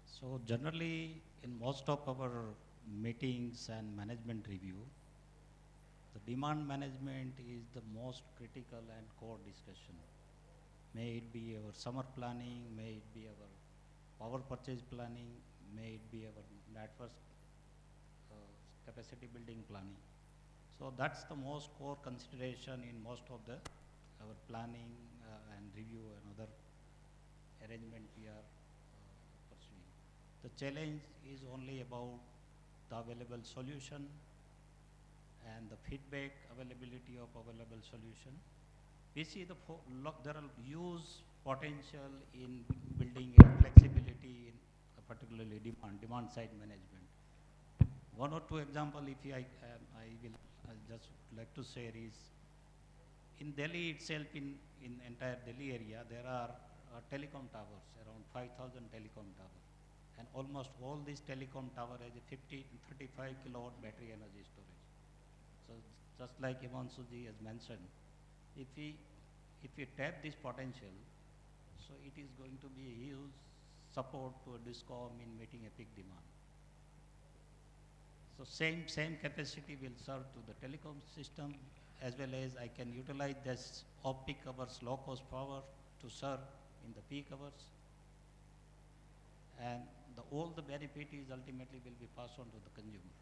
S6: So generally, in most of our meetings and management review, the demand management is the most critical and core discussion. May it be our summer planning, may it be our power purchase planning, may it be our network capacity building planning. So that's the most core consideration in most of our planning and review and other arrangement we are pursuing. The challenge is only about the available solution and the feedback availability of available solution. We see there are huge potential in building in flexibility in particularly demand side management. One or two example, if I will just like to share is, in Delhi itself, in entire Delhi area, there are telecom towers, around 5,000 telecom towers. And almost all these telecom tower has a 35 kilowatt battery energy storage. So just like Himanshuji has mentioned, if we tap this potential, so it is going to be a huge support to a DISCOM in meeting a peak demand. So same capacity will serve to the telecom system, as well as I can utilize this off-peak hours, low-cost power to serve in the peak hours. And all the benefit is ultimately will be passed on to the consumer.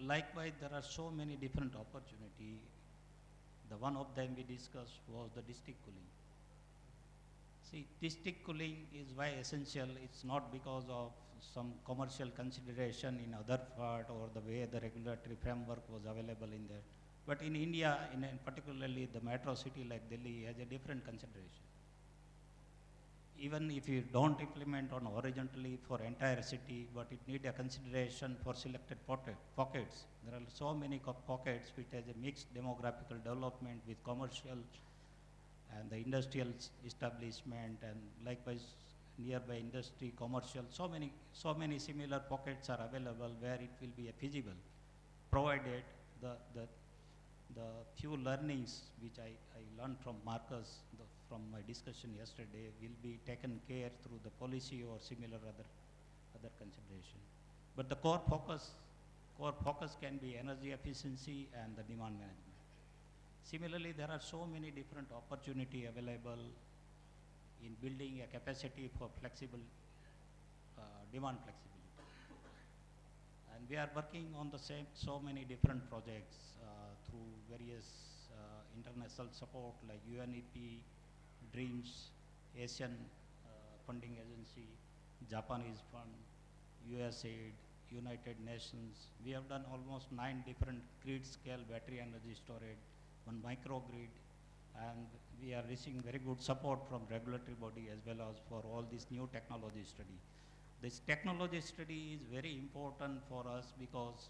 S6: Likewise, there are so many different opportunities. The one of them we discussed was the district cooling. See, district cooling is why essential. It's not because of some commercial consideration in other part or the way the regulatory framework was available in there. But in India, in particularly the metro city like Delhi, has a different consideration. even if you don't implement on horizontally for entire city, but it need a consideration for selected pockets. There are so many pockets which has a mixed demographical development with commercial and the industrial establishment and likewise nearby industry, commercial, so many similar pockets are available where it will be feasible, provided the few learnings which I learned from Marcus from my discussion yesterday will be taken care through the policy or similar other consideration. But the core focus can be energy efficiency and the demand management. Similarly, there are so many different opportunity available in building a capacity for flexible demand flexibility. And we are working on so many different projects through various international support like UNEP, DREAMS, Asian Funding Agency, Japanese Fund, USAID, United Nations. We have done almost 9 different grid scale battery energy storage, 1 microgrid, and we are receiving very good support from regulatory body as well as for all this new technology study. This technology study is very important for us because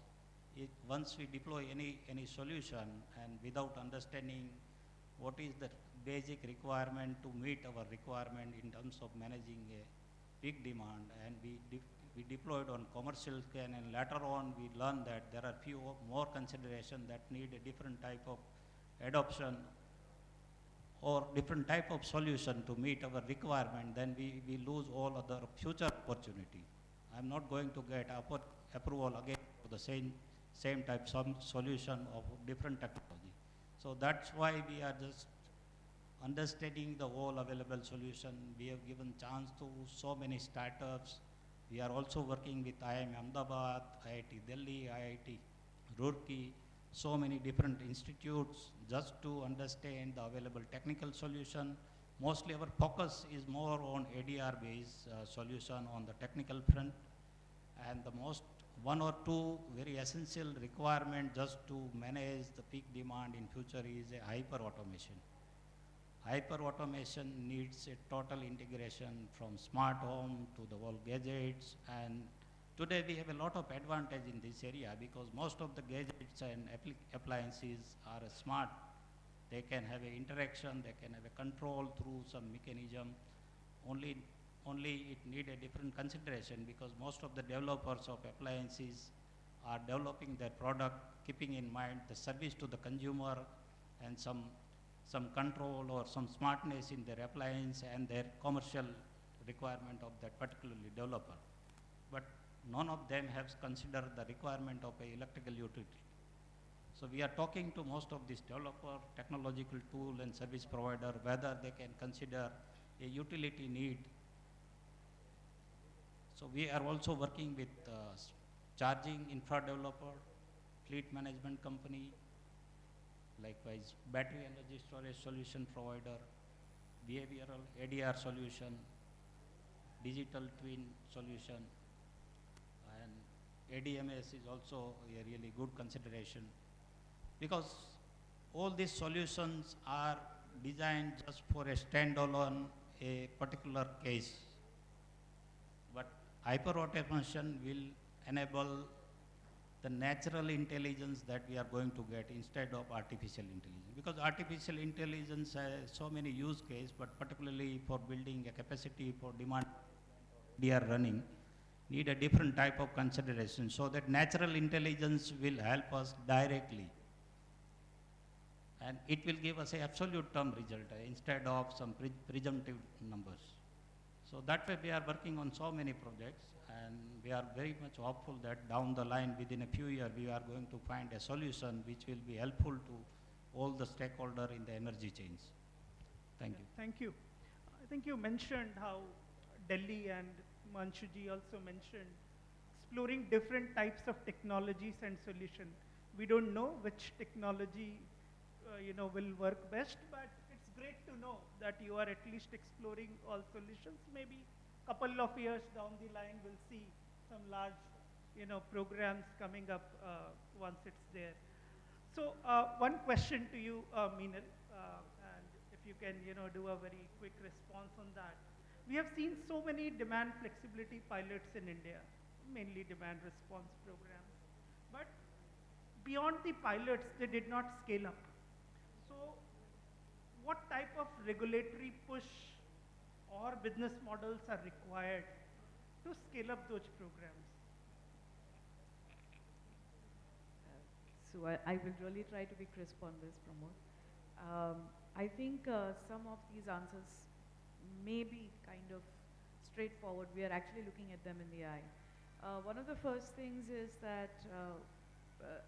S6: once we deploy any solution and without understanding what is the basic requirement to meet our requirement in terms of managing a peak demand, and we deployed on commercial scale, and later on we learned that there are few more considerations that need a different type of adoption or different type of solution to meet our requirement, then we lose all other future opportunity. I'm not going to get approval again for the same type solution of different technology. So that's why we are just understanding the whole available solution. We have given chance to so many startups. We are also working with IIM Ahmedabad, IIT Delhi, IIT Roorkee, so many different institutes just to understand the available technical solution. Mostly our focus is more on ADR based solution on the technical front, and the most 1 or 2 very essential requirement just to manage the peak demand in future is a hyper automation. Hyper automation needs a total integration from smart home to the whole gadgets, and today we have a lot of advantage in this area because most of the gadgets and appliances are smart. They can have an interaction, they can have a control through some mechanism. Only it need a different consideration because most of the developers of appliances are developing their product keeping in mind the service to the consumer and some control or some smartness in their appliance and their commercial requirement of that particularly developer. But none of them have considered the requirement of a electrical utility. So we are talking to most of these developer, technological tool and service provider, whether they can consider a utility need. So we are also working with charging infra developer, fleet management company, likewise battery energy storage solution provider, behavioral ADR solution, digital twin solution, and ADMS is also a really good consideration because all these solutions are designed just for a standalone, a particular case. But hyper-automation will enable the natural intelligence that we are going to get instead of artificial intelligence. Because artificial intelligence has so many use cases, but particularly for building a capacity for demand we are running, need a different type of consideration so that natural intelligence will help us directly. And it will give us an absolute term result instead of some presumptive numbers. So that way we are working on so many projects, and we are very much hopeful that down the line within a few years we are going to find a solution which will be helpful to all the stakeholders in the energy chains. Thank you.
S3: Thank you. I think you mentioned how Delhi and Manshuji also mentioned exploring different types of technologies and solutions. We don't know which technology will work best, but it's great to know that you are at least exploring all solutions. Maybe a couple of years down the line, we'll see some large, programs coming up once it's there. So one question to you, Meenal, and if you can, do a very quick response on that. We have seen so many demand flexibility pilots in India, mainly demand response programs. But beyond the pilots, they did not scale up. So what type of regulatory push or business models are required to scale up those programs?
S4: So I will really try to be crisp on this, Pramod. I think some of these answers may be kind of straightforward. We are actually looking at them in the eye. One of the first things is that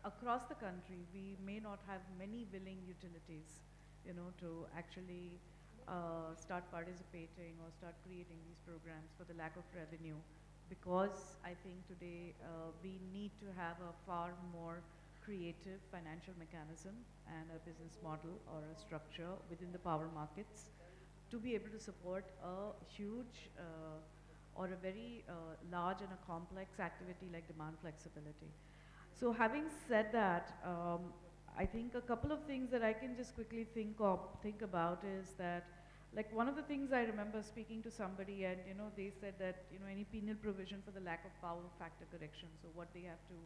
S4: across the country, we may not have many willing utilities, you know, to actually start participating or start creating these programs for the lack of revenue. Because I think today we need to have a far more creative financial mechanism and a business model or a structure within the power markets to be able to support a huge or a very large and a complex activity like demand flexibility. So having said that, I think a couple of things that I can just quickly think about is that, like, one of the things I remember speaking to somebody, and you know, they said that, you know, any penal provision for the lack of power factor correction, so what they have to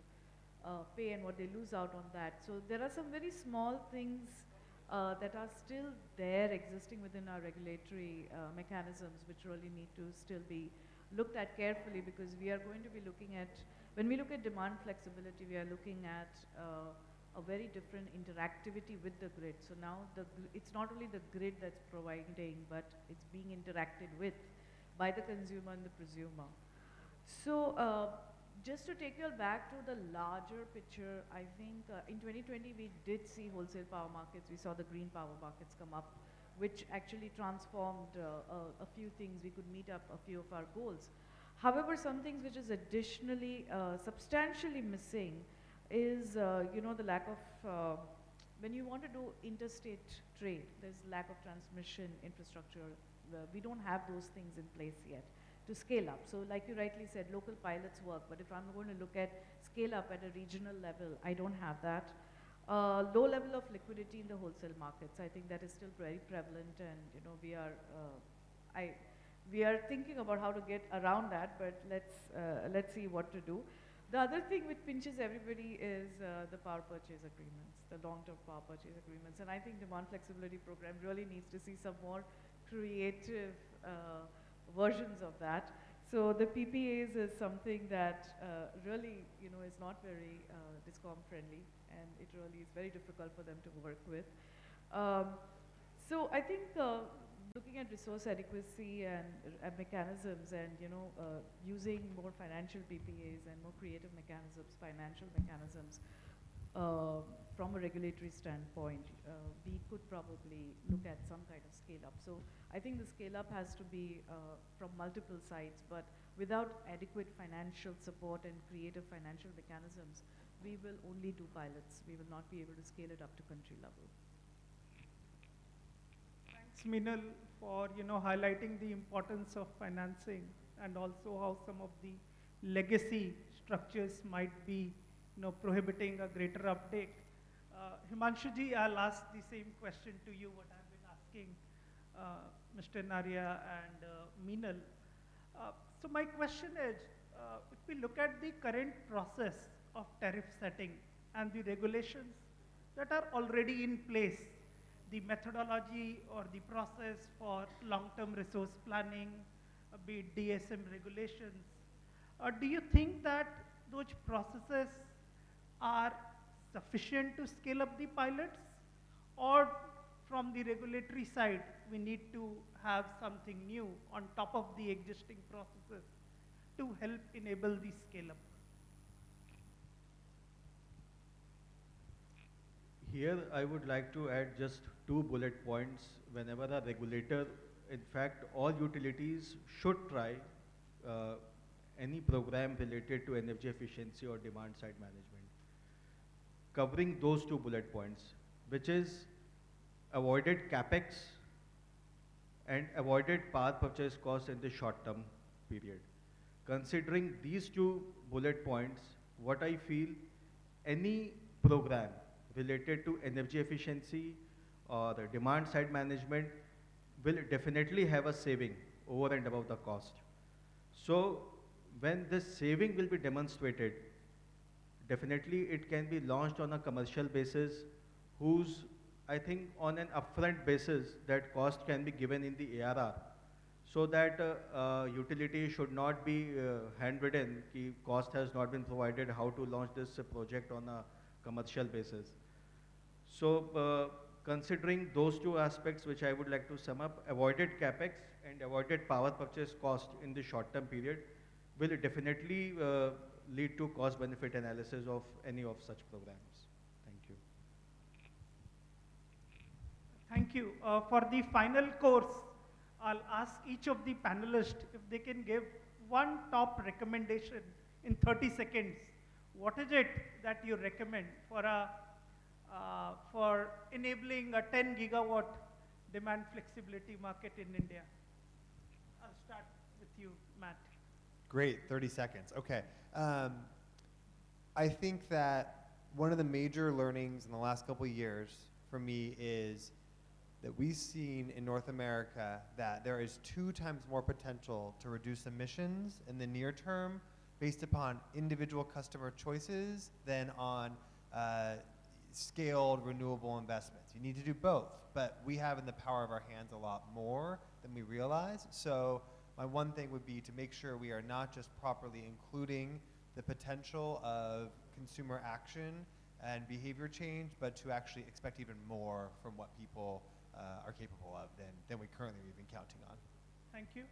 S4: pay and what they lose out on that. So there are some very small things that are still there existing within our regulatory mechanisms, which really need to still be looked at carefully, because we are going to be looking at, when we look at demand flexibility, we are looking at a very different interactivity with the grid. So now it's not only the grid that's providing, but it's being interacted with by the consumer and the prosumer. So just to take you all back to the larger picture, I think in 2020 we did see wholesale power markets. We saw the green power markets come up, which actually transformed a few things. We could meet up a few of our goals. However, some things which is additionally substantially missing is, you know, the lack of, when you want to do interstate trade, there's lack of transmission infrastructure. We don't have those things in place yet to scale up. So like you rightly said, local pilots work, but if I'm going to look at scale up at a regional level, I don't have that. Low level of liquidity in the wholesale markets, I think that is still very prevalent, and you know, we are thinking about how to get around that, but let's see what to do. The other thing which pinches everybody is the power purchase agreements, the long-term power purchase agreements, and I think demand flexibility program really needs to see some more creative versions of that. So the PPAs is something that really, you know, is not very DISCOM friendly, and it really is very difficult for them to work with. So I think looking at resource adequacy and mechanisms, and you know, using more financial PPAs and more creative mechanisms, financial mechanisms, from a regulatory standpoint, we could probably look at some kind of scale up. So I think the scale up has to be from multiple sides, but without adequate financial support and creative financial mechanisms, we will only do pilots. We will not be able to scale it up to country level.
S3: Thanks, Meenal, for, you know, highlighting the importance of financing, and also how some of the legacy structures might be, you know, prohibiting a greater uptake. Himanshu ji, I'll ask the same question to you, what I've been asking Mr. Naria and Meenal. So my question is, if we look at the current process of tariff setting and the regulations that are already in place, the methodology or the process for long-term resource planning, be it DSM regulations, do you think that those processes are sufficient to scale up the pilots, or from the regulatory side, we need to have something new on top of the existing processes to help enable the scale up?
S7: Here, I would like to add just 2 bullet points. Whenever a regulator, in fact, all utilities should try any program related to energy efficiency or demand side management, covering those 2 bullet points, which is avoided capex and avoided power purchase cost in the short term period. Considering these 2 bullet points, what I feel, any program related to energy efficiency or the demand side management will definitely have a saving over and above the cost. So when this saving will be demonstrated, definitely it can be launched on a commercial basis whose, I think on an upfront basis, that cost can be given in the ARR, so that utility should not be handwritten, ki cost has not been provided, how to launch this project on a commercial basis. So considering those two aspects, which I would like to sum up, avoided capex and avoided power purchase cost in the short term period will definitely lead to cost benefit analysis of any of such programs. Thank you.
S3: Thank you. For the final course, I'll ask each of the panelists if they can give one top recommendation in 30 seconds. What is it that you recommend for enabling a 10 gigawatt demand flexibility market in India? I'll start with you, Matt.
S5: Great, 30 seconds. Okay. I think that one of the major learnings in the last couple of years for me is that we've seen in North America that there is 2 times more potential to reduce emissions in the near term based upon individual customer choices than on scaled renewable investments. You need to do both, but we have in the power of our hands a lot more than we realize. So my one thing would be to make sure we are not just properly including the potential of consumer action and behavior change, but to actually expect even more from what people are capable of than we currently are even counting on.
S3: Thank you.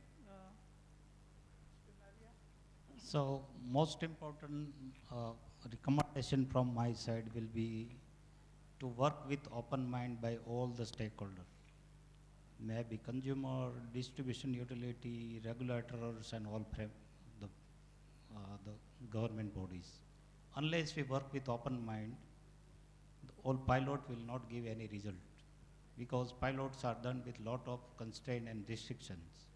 S6: So most important recommendation from my side will be to work with open mind by all the stakeholders, maybe consumer, distribution utility, regulators, and all the government bodies. Unless we work with open mind, all pilot will not give any result, because pilots are done with lot of constraint and restrictions,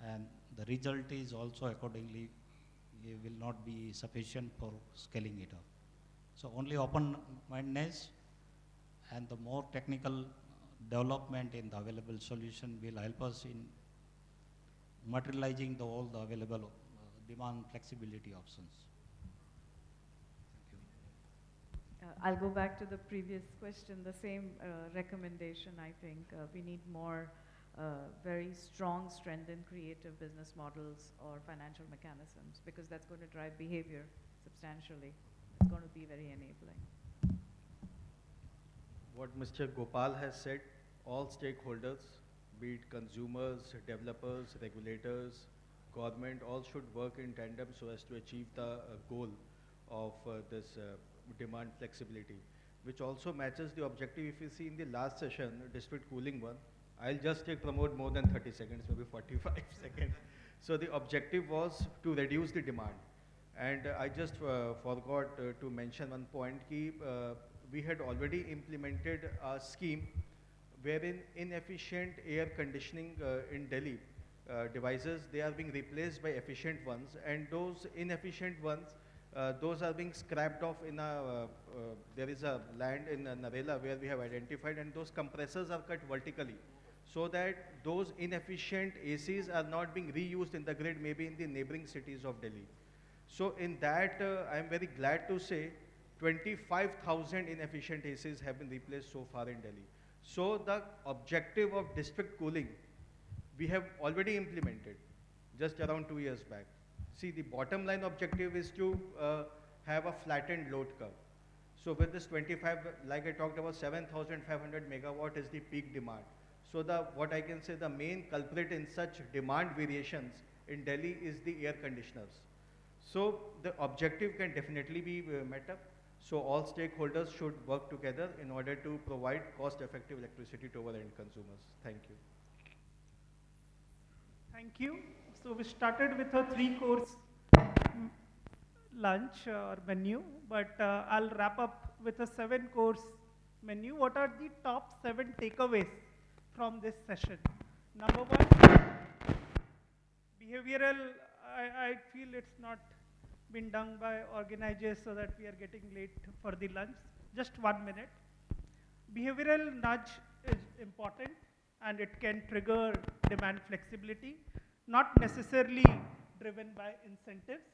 S6: and the result is also accordingly will not be sufficient for scaling it up. So only open-mindedness and the more technical development in the available solution will help us in materializing all the available demand flexibility options. Thank you.
S4: I'll go back to the previous question, the same recommendation. I think we need more very strong, strengthened creative business models or financial mechanisms, because that's going to drive behavior substantially. It's going to be very enabling.
S7: What Mr. Gopal has said, all stakeholders, be it consumers, developers, regulators, government, all should work in tandem so as to achieve the goal of this demand flexibility, which also matches the objective. If you see in the last session, district cooling one, I'll just take Pramod more than 30 seconds, maybe 45 seconds. So the objective was to reduce the demand. And I just forgot to mention one point, we had already implemented a scheme wherein inefficient air conditioning in Delhi devices, they are being replaced by efficient ones, and those inefficient ones, those are being scrapped off in there is a land in Narela where we have identified, and those compressors are cut vertically, so that those inefficient ACs are not being reused in the grid, maybe in the neighboring cities of Delhi. So in that, I am very glad to say 25,000 inefficient ACs have been replaced so far in Delhi. So the objective of district cooling, we have already implemented just around 2 years back. See, the bottom line objective is to have a flattened load curve. So with this 25, like I talked about, 7,500 megawatt is the peak demand. So what I can say, the main culprit in such demand variations in Delhi is the air conditioners. So the objective can definitely be met up. So all stakeholders should work together in order to provide cost-effective electricity to our end consumers. Thank you.
S3: Thank you. So we started with a 3-course lunch or menu, but I'll wrap up with a 7-course menu. What are the top 7 takeaways from this session? Number 1, behavioral, I feel it's not been done by organizers so that we are getting late for the lunch. Just 1 minute. Behavioral nudge is important. and it can trigger demand flexibility, not necessarily driven by incentives.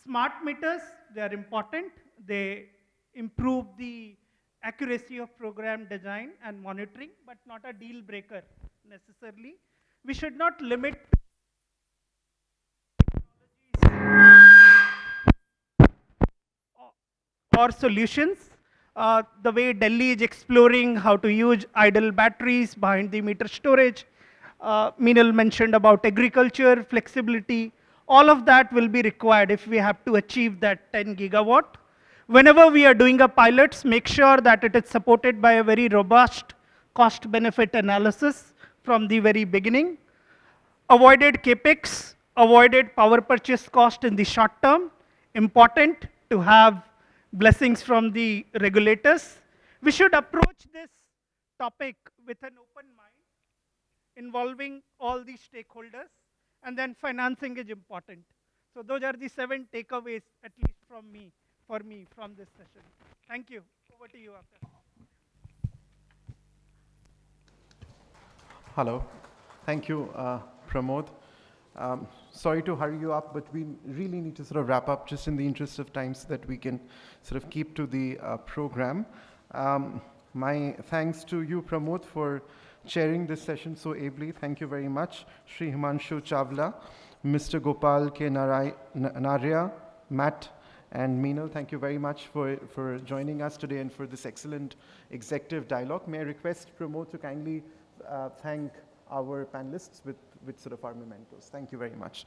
S3: Smart meters, they are important. They improve the accuracy of program design and monitoring, but not a deal breaker necessarily. We should not limit or solutions. The way Delhi is exploring how to use idle batteries behind the meter storage. Meenal mentioned about agriculture, flexibility. All of that will be required if we have to achieve that 10 gigawatt. Whenever we are doing a pilots, make sure that it is supported by a very robust cost-benefit analysis from the very beginning. Avoided capex, avoided power purchase cost in the short term. Important to have blessings from the regulators. We should approach this topic with an open mind, involving all the stakeholders, and then financing is important. So those are the 7 takeaways, at least for me, from this session. Thank you. Over to you, Akash.
S1: Hello. Thank you, Pramod. Sorry to hurry you up, but we really need to sort of wrap up just in the interest of time so that we can sort of keep to the program. My thanks to you, Pramod, for chairing this session so ably. Thank you very much. Shri Himanshu Chavla, Mr. Gopal K. Narya, Matt, and Meenal, thank you very much for joining us today and for this excellent executive dialogue. May I request Pramod to kindly thank our panelists with sort of our mementos. Thank you very much.